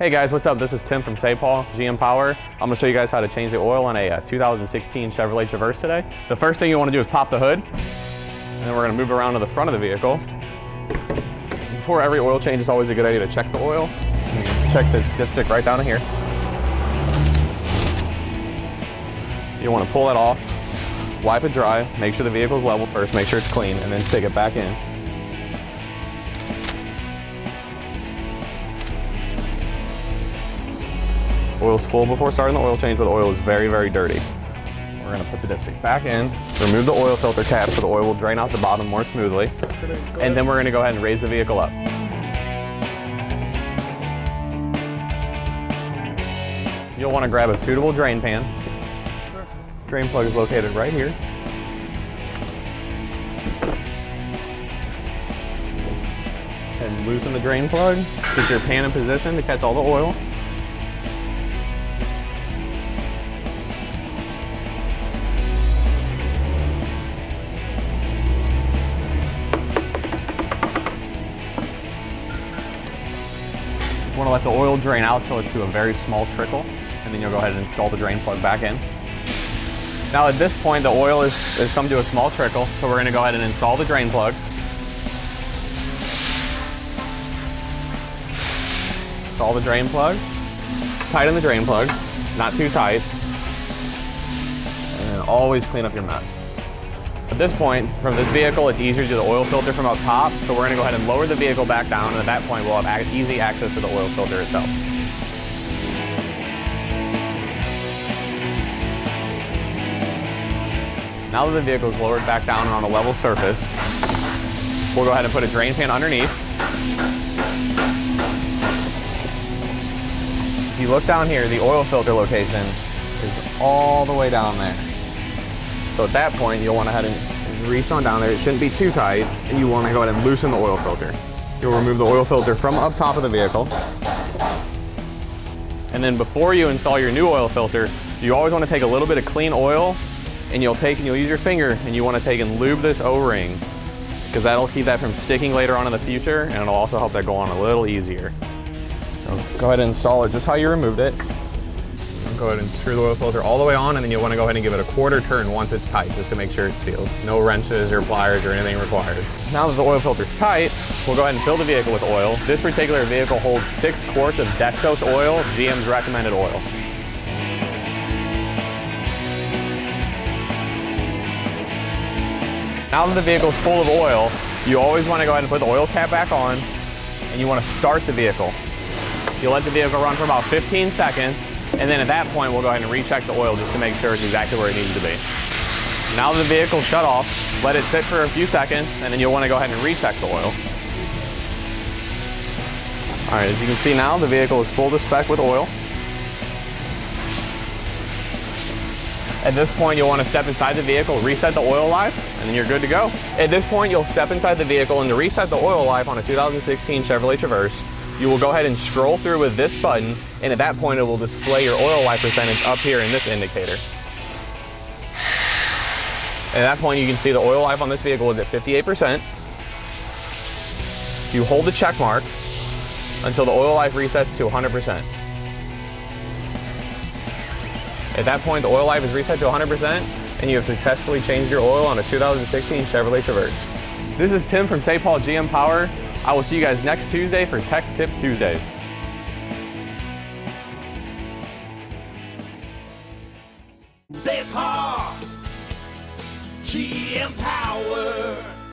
Hey guys, what's up? This is Tim from Sapaugh GM Power. I'm gonna show you guys how to change the oil on a 2016 Chevrolet Traverse today. The first thing you wanna do is pop the hood, and then we're gonna move around to the front of the vehicle. Before every oil change, it's always a good idea to check the oil. Check the dipstick right down here. You wanna pull that off, wipe it dry, make sure the vehicle's level first, make sure it's clean, and then stick it back in. Oil's full before starting the oil change, but the oil is very, very dirty. We're gonna put the dipstick back in, remove the oil filter cap so the oil will drain out the bottom more smoothly, and then we're gonna go ahead and raise the vehicle up. You'll wanna grab a suitable drain pan. Drain plug is located right here. And loosen the drain plug, get your pan in position to catch all the oil. You want to let the oil drain out till it's to a very small trickle, and then you'll go ahead and install the drain plug back in. Now at this point, the oil has come to a small trickle, so we're going to go ahead and install the drain plug. Install the drain plug, tighten the drain plug, not too tight, and then always clean up your mess. At this point, from this vehicle, it's easier to do the oil filter from up top, so we're going to go ahead and lower the vehicle back down, and at that point, we'll have easy access to the oil filter itself. Now that the vehicle is lowered back down and on a level surface, we'll go ahead and put a drain pan underneath. If you look down here, the oil filter location is all the way down there. So at that point, you'll want to head and reach on down there. It shouldn't be too tight, and you want to go ahead and loosen the oil filter. You'll remove the oil filter from up top of the vehicle. And then before you install your new oil filter, you always want to take a little bit of clean oil, and you'll use your finger, and you want to take and lube this O-ring, because that'll keep that from sticking later on in the future, and it'll also help that go on a little easier. So go ahead and install it just how you removed it. Go ahead and screw the oil filter all the way on, and then you'll want to go ahead and give it a quarter turn once it's tight, just to make sure it's sealed. No wrenches or pliers or anything required. Now that the oil filter's tight, we'll go ahead and fill the vehicle with oil. This particular vehicle holds 6 quarts of dextrose oil, GM's recommended oil. Now that the vehicle's full of oil, you always want to go ahead and put the oil cap back on, and you want to start the vehicle. You'll let the vehicle run for about 15 seconds, and then at that point, we'll go ahead and recheck the oil just to make sure it's exactly where it needs to be. Now that the vehicle's shut off, let it sit for a few seconds, and then you'll want to go ahead and recheck the oil. All right, as you can see now, the vehicle is full to spec with oil. At this point, you'll want to step inside the vehicle, reset the oil life, and then you're good to go. At this point, you'll step inside the vehicle, and to reset the oil life on a 2016 Chevrolet Traverse, you will go ahead and scroll through with this button, and at that point, it will display your oil life percentage up here in this indicator. At that point, you can see the oil life on this vehicle is at 58%. You hold the check mark until the oil life resets to 100%. At that point, the oil life is reset to 100%, and you have successfully changed your oil on a 2016 Chevrolet Traverse. This is Tim from Sapaugh GM Power. I will see you guys next Tuesday for Tech Tip Tuesdays. Sapaugh GM Power.